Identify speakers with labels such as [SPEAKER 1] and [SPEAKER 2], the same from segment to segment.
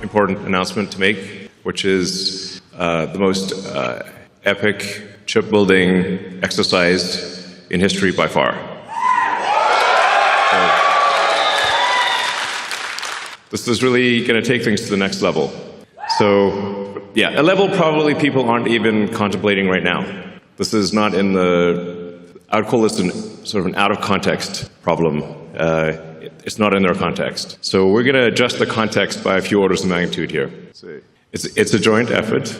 [SPEAKER 1] important announcement to make, which is the most epic chip-building exercise in history by far. This is really going to take things to the next level. So, yeah, a level probably people aren't even contemplating right now. This is not in the, I would call this sort of an out-of-context problem. It's not in their context. So we're going to adjust the context by a few orders of magnitude here. It's a joint effort.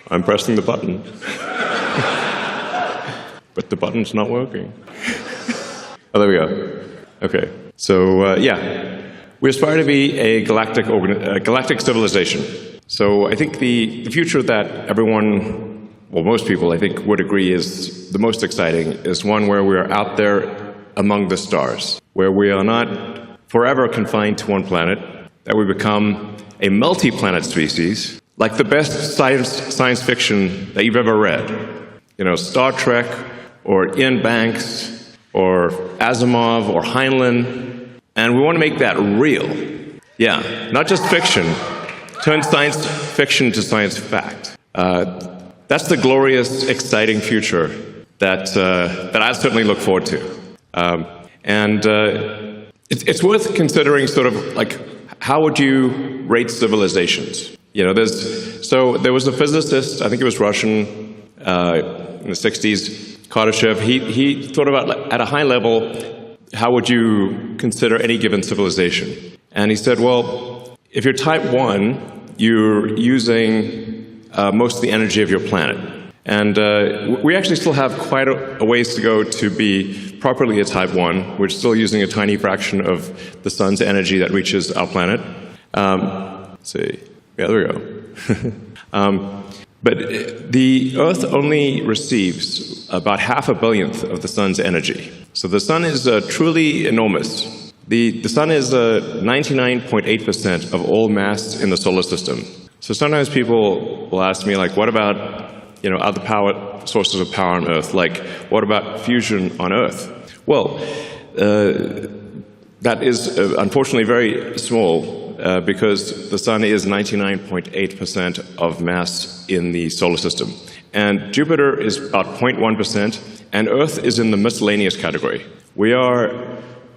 [SPEAKER 1] I'm pressing the button. But the button's not working. Oh, there we go. Okay. So, yeah, we aspire to be a galactic civilization. So I think the future that everyone, well, most people, I think, would agree is the most exciting is one where we are out there among the stars, where we are not forever confined to one planet, that we become a multi-planet species, like the best science fiction that you've ever read. You know, Star Trek, or Ian Banks, or Asimov, or Heinlein. And we want to make that real. Yeah, not just fiction. Turn science fiction to science fact. That's the glorious, exciting future that I certainly look forward to. It's worth considering sort of like, how would you rate civilizations? You know, there was a physicist, I think he was Russian, in the 60s, Kardashev. He thought about, at a high level, how would you consider any given civilization? And he said, well, if you're type 1, you're using most of the energy of your planet. And we actually still have quite a ways to go to be properly a type 1. We're still using a tiny fraction of the sun's energy that reaches our planet. Let's see. Yeah, there we go. But the Earth only receives about 0.5 billionth of the sun's energy. So the sun is truly enormous. The sun is 99.8% of all mass in the solar system. So sometimes people will ask me, like, what about, you know, other power sources of power on Earth? Like, what about fusion on Earth? Well, that is unfortunately very small. Because the sun is 99.8% of mass in the solar system. And Jupiter is about 0.1%, and Earth is in the miscellaneous category. We are,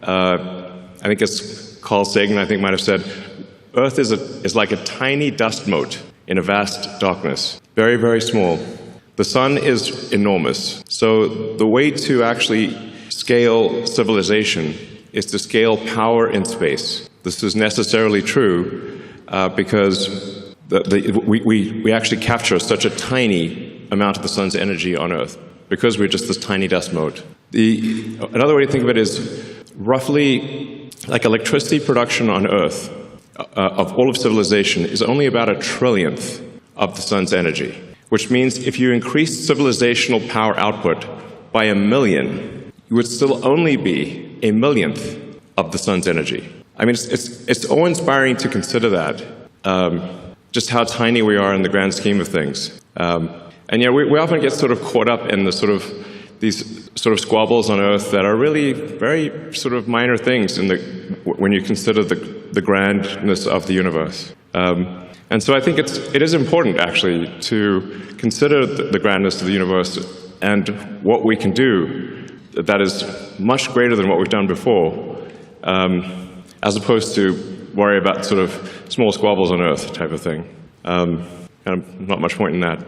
[SPEAKER 1] I think it's Carl Sagan, I think, might have said, Earth is like a tiny dust mote in a vast darkness. Very, very small. The sun is enormous. So the way to actually scale civilization is to scale power in space. This is necessarily true because we actually capture such a tiny amount of the sun's energy on Earth because we're just this tiny dust mote. Another way to think of it is roughly like electricity production on Earth of all of civilization is only about 1/trillionth of the sun's energy, which means if you increase civilizational power output by 1 million, you would still only be 1 millionth of the sun's energy. I mean, it's awe-inspiring to consider that, just how tiny we are in the grand scheme of things. And yeah, we often get sort of caught up in these sort of squabbles on Earth that are really very sort of minor things when you consider the grandness of the universe. And so I think it is important, actually, to consider the grandness of the universe and what we can do that is much greater than what we've done before. As opposed to worry about sort of small squabbles on Earth type of thing. Not much point in that.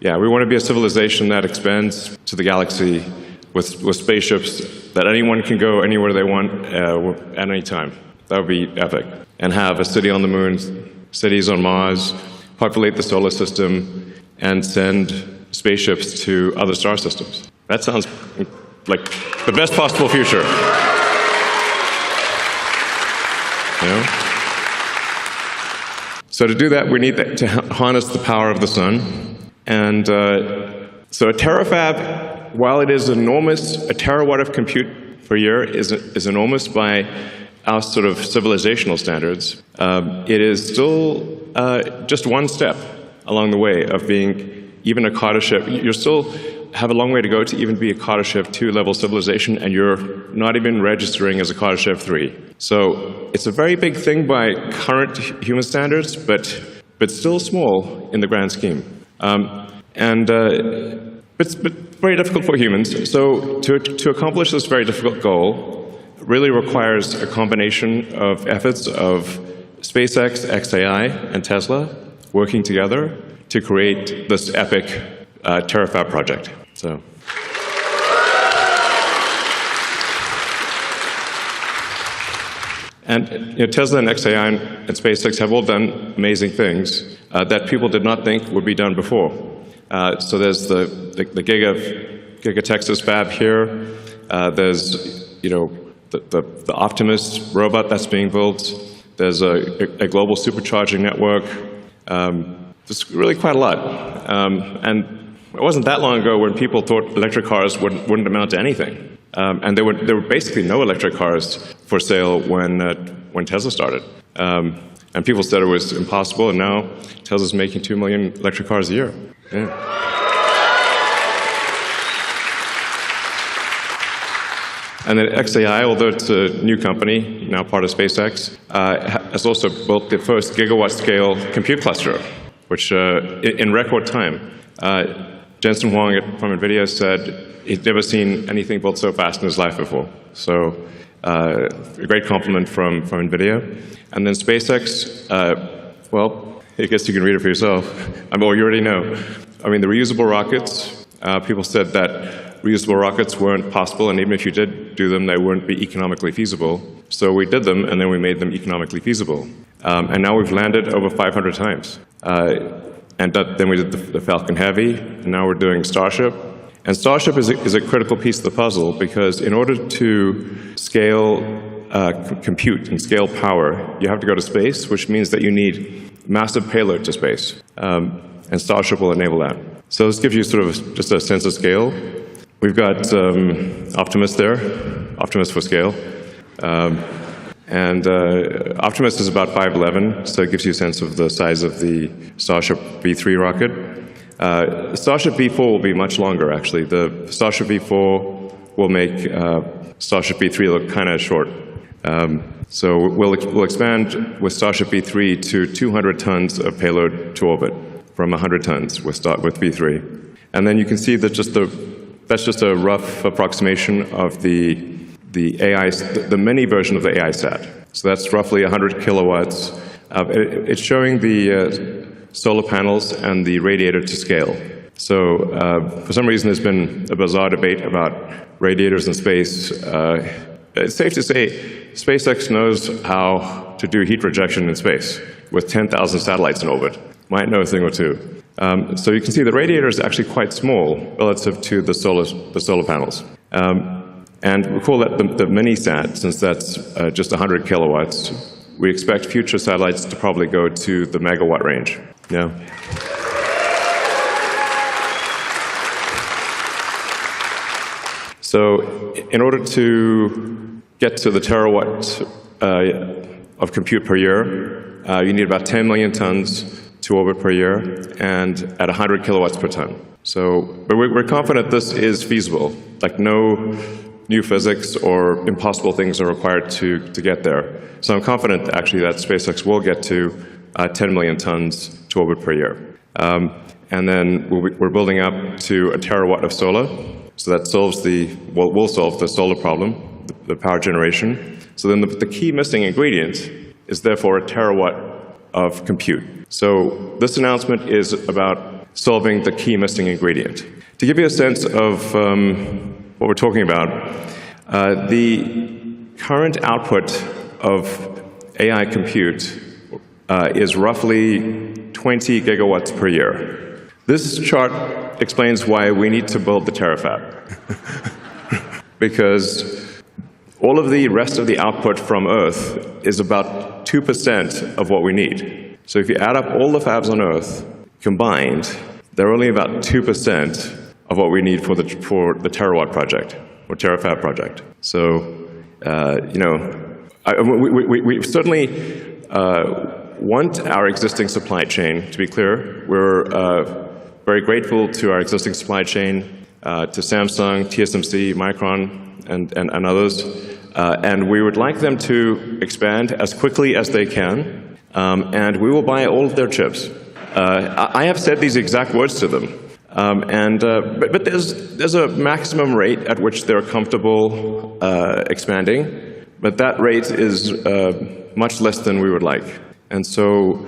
[SPEAKER 1] Yeah, we want to be a civilization that expands to the galaxy with spaceships that anyone can go anywhere they want at any time. That would be epic. And have a city on the moon, cities on Mars, populate the solar system, and send spaceships to other star systems. That sounds like the best possible future. You know? So to do that, we need to harness the power of the sun. And so a terafab, while it is enormous, a terawatt of compute per year is enormous by our sort of civilizational standards. It is still just one step along the way of being even a Kardashev. You're still have a long way to go to even be a Kardashev 2 level civilization, and you're not even registering as a Kardashev 3. So it's a very big thing by current human standards, but still small in the grand scheme. But very difficult for humans. So to accomplish this very difficult goal really requires a combination of efforts of SpaceX, XAI, and Tesla working together to create this epic TERAFAB project. So. And Tesla and XAI and SpaceX have all done amazing things that people did not think would be done before. So there's the Giga Texas fab here. There's the Optimus robot that's being built. There's a global supercharging network. There's really quite a lot. And it wasn't that long ago when people thought electric cars wouldn't amount to anything. And there were basically no electric cars for sale when Tesla started. And people said it was impossible, and now Tesla's making 2 million electric cars a year. Yeah. And then XAI, although it's a new company, now part of SpaceX, has also built the first gigawatt-scale compute cluster, which in record time. Jensen Huang from NVIDIA said he'd never seen anything built so fast in his life before. So a great compliment from NVIDIA. And then SpaceX, well, I guess you can read it for yourself. Well, you already know. I mean, the reusable rockets, people said that reusable rockets weren't possible, and even if you did do them, they wouldn't be economically feasible. So we did them, and then we made them economically feasible. And now we've landed over 500 times. And then we did the Falcon Heavy, and now we're doing Starship. And Starship is a critical piece of the puzzle, because in order to scale compute and scale power, you have to go to space, which means that you need massive payload to space. And Starship will enable that. So this gives you sort of just a sense of scale. We've got Optimus there, Optimus for scale. And Optimus is about 5'11", so it gives you a sense of the size of the Starship V3 rocket. Starship V4 will be much longer, actually. The Starship V4 will make Starship V3 look kind of short. So we'll expand with Starship V3 to 200 tons of payload to orbit from 100 tons with V3. And then you can see that that's just a rough approximation of the AI, the mini version of the AI sat. So that's roughly 100 kilowatts. It's showing the solar panels and the radiator to scale. So for some reason, there's been a bizarre debate about radiators in space. It's safe to say SpaceX knows how to do heat rejection in space with 10,000 satellites in orbit. Might know a thing or two. So you can see the radiator is actually quite small relative to the solar panels. And we call that the mini-sat, since that's just 100 kilowatts. We expect future satellites to probably go to the megawatt range. Yeah. So in order to get to the terawatt of compute per year, you need about 10 million tons to orbit per year, and at 100 kilowatts per ton. But we're confident this is feasible. Like, no new physics or impossible things are required to get there. So I'm confident, actually, that SpaceX will get to 10 million tons to orbit per year. And then we're building up to a terawatt of solar. So that will solve the solar problem, the power generation. So then the key missing ingredient is therefore a terawatt of compute. So this announcement is about solving the key missing ingredient. To give you a sense of what we're talking about, the current output of AI compute is roughly 20 gigawatts per year. This chart explains why we need to build the TERAFAB. Because all of the rest of the output from Earth is about 2% of what we need. So if you add up all the fabs on Earth combined, they're only about 2% of what we need for the terawatt project, or TERAFAB project. So, we certainly want our existing supply chain, to be clear. We're very grateful to our existing supply chain to Samsung, TSMC, Micron, and others. And we would like them to expand as quickly as they can, and we will buy all of their chips. I have said these exact words to them. But there's a maximum rate at which they're comfortable expanding, but that rate is much less than we would like. And so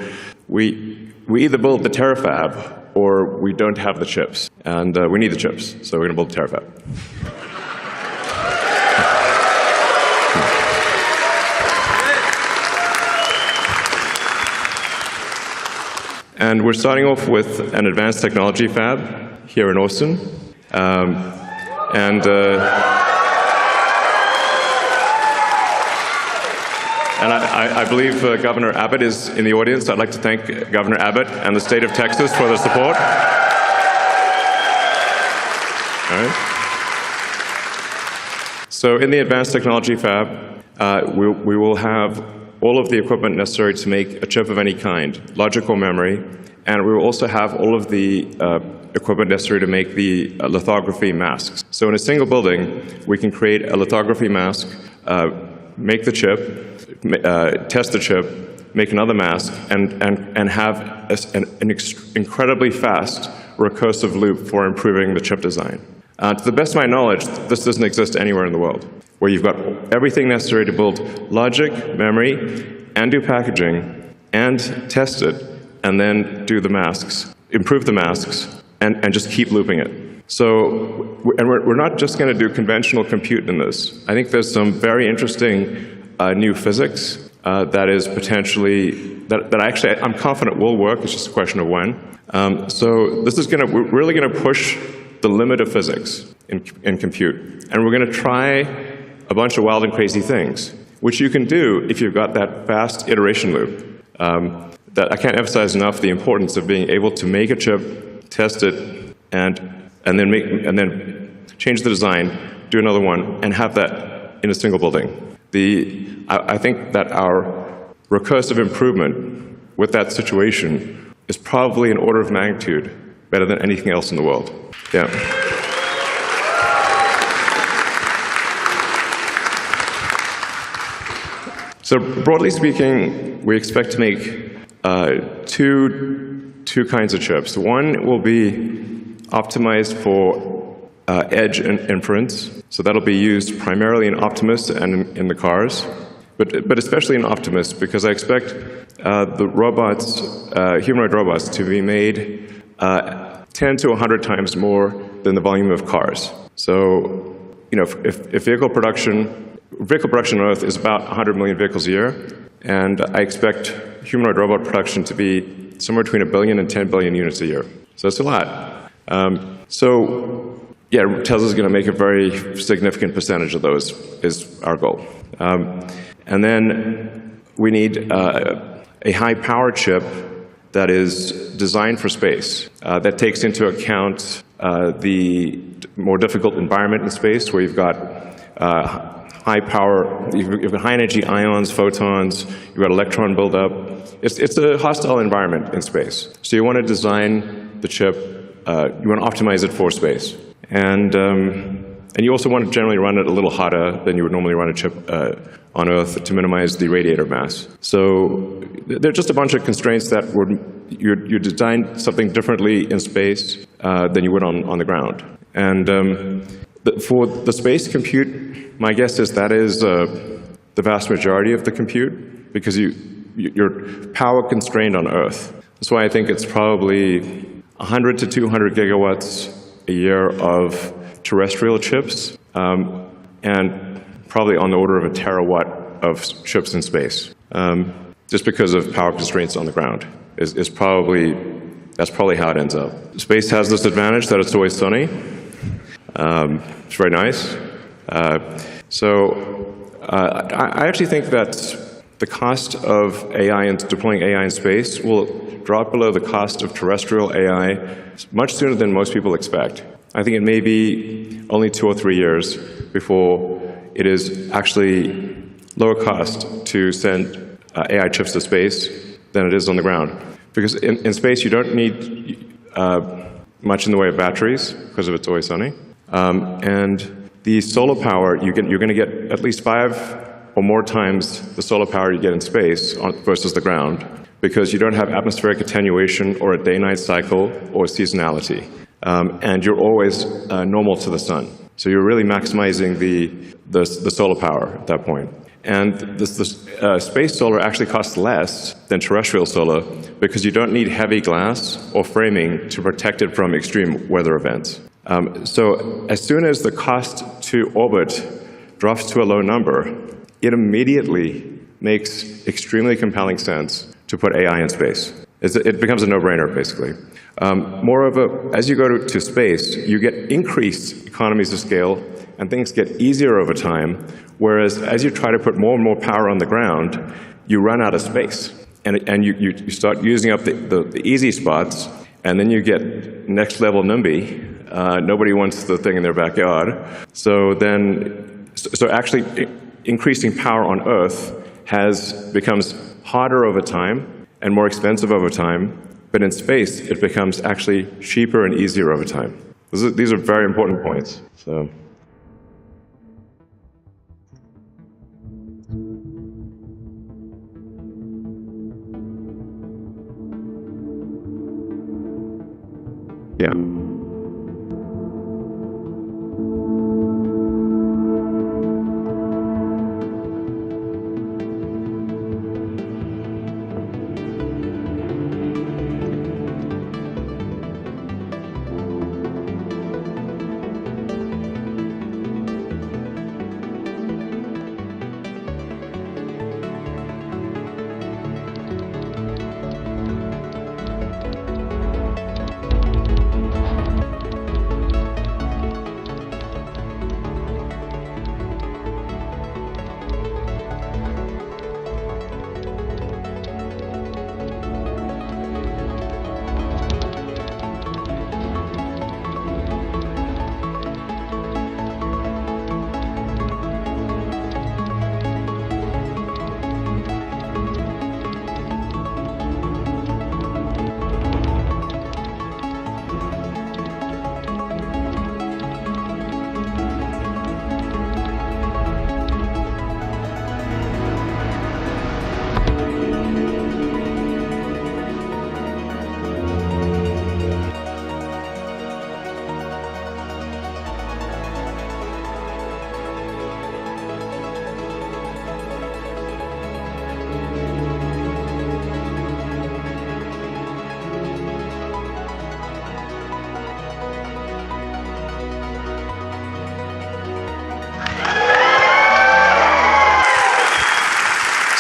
[SPEAKER 1] we either build the TERAFAB or we don't have the chips. And we need the chips, so we're going to build the TERAFAB. And we're starting off with an advanced technology fab here in Austin. And I believe Governor Abbott is in the audience. I'd like to thank Governor Abbott and the state of Texas for their support. All right. So in the advanced technology fab, we will have all of the equipment necessary to make a chip of any kind, logical memory, and we will also have all of the equipment necessary to make the lithography masks. So in a single building, we can create a lithography mask, make the chip, test the chip, make another mask, and have an incredibly fast recursive loop for improving the chip design. To the best of my knowledge, this doesn't exist anywhere in the world, where you've got everything necessary to build logic, memory, and do packaging, and test it, and then do the masks, improve the masks, and just keep looping it. So, we're not just going to do conventional compute in this. I think there's some very interesting new physics that is potentially, that actually I'm confident will work. It's just a question of when. So this is we're really going to push the limit of physics in compute. And we're going to try a bunch of wild and crazy things, which you can do if you've got that fast iteration loop. That I can't emphasize enough the importance of being able to make a chip, test it, and then change the design, do another one, and have that in a single building. I think that our recursive improvement with that situation is probably an order of magnitude better than anything else in the world. Yeah. So broadly speaking, we expect to make two kinds of chips. One will be optimized for edge and inference. So that'll be used primarily in Optimus and in the cars, but especially in Optimus, because I expect the robots, humanoid robots, to be made 10 to 100 times more than the volume of cars. So, if vehicle production on Earth is about 100 million vehicles a year, and I expect humanoid robot production to be somewhere between 1 billion and 10 billion units a year. So it's a lot. Yeah, Tesla's going to make a very significant percentage of those, is our goal. And then we need a high-power chip that is designed for space, that takes into account the more difficult environment in space, where you've got high power, you've got high energy ions, photons, you've got electron buildup. It's a hostile environment in space. So you want to design the chip, you want to optimize it for space. And you also want to generally run it a little hotter than you would normally run a chip on Earth to minimize the radiator mass. So there are just a bunch of constraints that you design something differently in space than you would on the ground. And for the space compute, my guess is that is the vast majority of the compute, because you're power constrained on Earth. That's why I think it's probably 100 to 200 gigawatts a year of terrestrial chips, and probably on the order of a terawatt of chips in space, just because of power constraints on the ground. That's probably how it ends up. Space has this advantage that it's always sunny. It's very nice. I actually think that the cost of AI and deploying AI in space will drop below the cost of terrestrial AI much sooner than most people expect. I think it may be only 2 or 3 years before it is actually lower cost to send AI chips to space than it is on the ground. Because in space, you don't need much in the way of batteries because of it's always sunny. And the solar power, you're going to get at least 5 or more times the solar power you get in space versus the ground, because you don't have atmospheric attenuation or a day-night cycle or seasonality. And you're always normal to the sun. So you're really maximizing the solar power at that point. And space solar actually costs less than terrestrial solar because you don't need heavy glass or framing to protect it from extreme weather events. So as soon as the cost to orbit drops to a low number, it immediately makes extremely compelling sense to put AI in space. It becomes a no-brainer, basically. Moreover, as you go to space, you get increased economies of scale, and things get easier over time, whereas as you try to put more and more power on the ground, you run out of space. And you start using up the easy spots, and then you get next-level NIMBY. Nobody wants the thing in their backyard. So actually, increasing power on Earth becomes harder over time and more expensive over time, but in space, it becomes actually cheaper and easier over time. These are very important points. So. Yeah.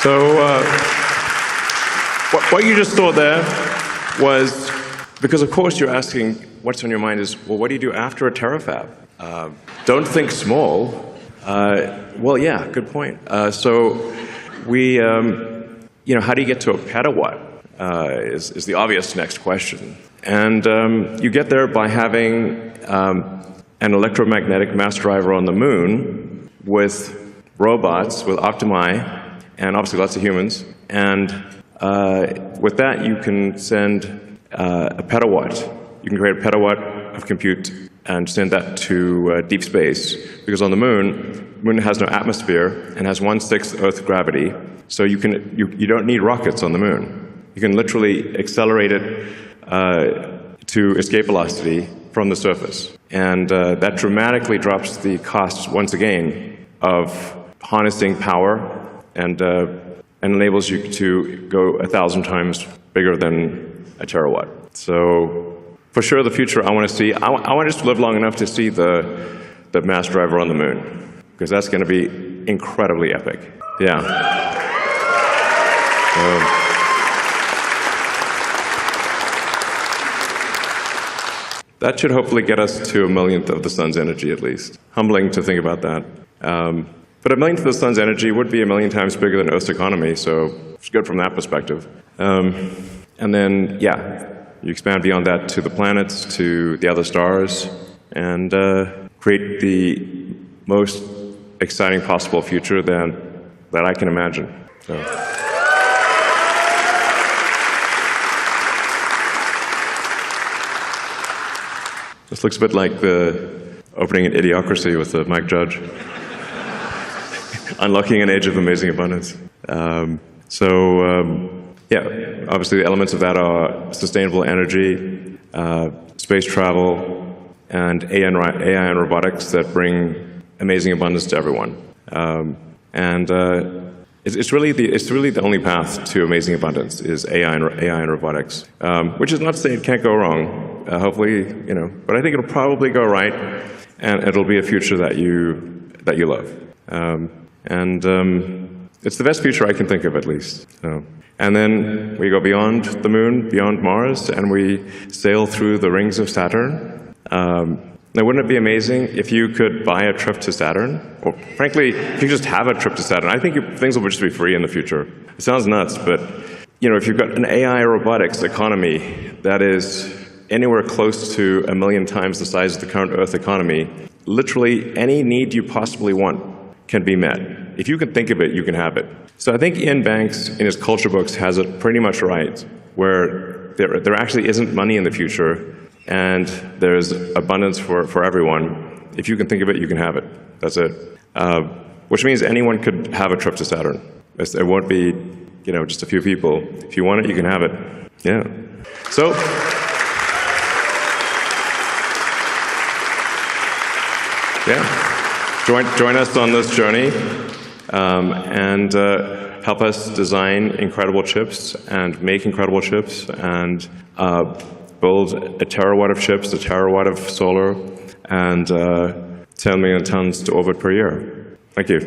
[SPEAKER 1] So what you just saw there was, because of course you're asking what's on your mind is, well, what do you do after a terafab? Don't think small. Well, yeah, good point. So we, how do you get to a petawatt is the obvious next question. And you get there by having an electromagnetic mass driver on the moon with robots, with Optimi, and obviously lots of humans. And with that, you can send a petawatt. You can create a petawatt of compute and send that to deep space. Because on the moon has no atmosphere and has 1/6 Earth gravity. So you don't need rockets on the moon. You can literally accelerate it to escape velocity from the surface. And that dramatically drops the costs, once again, of harnessing power and enables you to go 1,000 times bigger than a terawatt. So for sure, the future I want to see, I want us to live long enough to see the mass driver on the moon, because that's going to be incredibly epic. Yeah. That should hopefully get us to 1/millionth of the sun's energy, at least. Humbling to think about that. But 1/millionth of the sun's energy would be 1,000,000 times bigger than Earth's economy, so it's good from that perspective. And then, yeah, you expand beyond that to the planets, to the other stars, and create the most exciting possible future that I can imagine. So. This looks a bit like the opening in Idiocracy with Mike Judge. Unlocking an age of amazing abundance. Yeah, obviously the elements of that are sustainable energy, space travel, and AI and robotics that bring amazing abundance to everyone. It's really the only path to amazing abundance is AI and robotics, which is not to say it can't go wrong. Hopefully, but I think it'll probably go right, and it'll be a future that you love. It's the best future I can think of, at least. And then we go beyond the moon, beyond Mars, and we sail through the rings of Saturn. Now, wouldn't it be amazing if you could buy a trip to Saturn? Or frankly, if you just have a trip to Saturn, I think things will just be free in the future. It sounds nuts, but if you've got an AI robotics economy that is anywhere close to 1 million times the size of the current Earth economy, literally any need you possibly want can be met. If you can think of it, you can have it. So I think Ian Banks, in his culture books, has it pretty much right, where there actually isn't money in the future, and there's abundance for everyone. If you can think of it, you can have it. That's it. Which means anyone could have a trip to Saturn. It won't be, just a few people. If you want it, you can have it. Yeah. So. Yeah. Join us on this journey and help us design incredible chips and make incredible chips and build a terawatt of chips, a terawatt of solar, and 10 million tons to orbit per year. Thank you.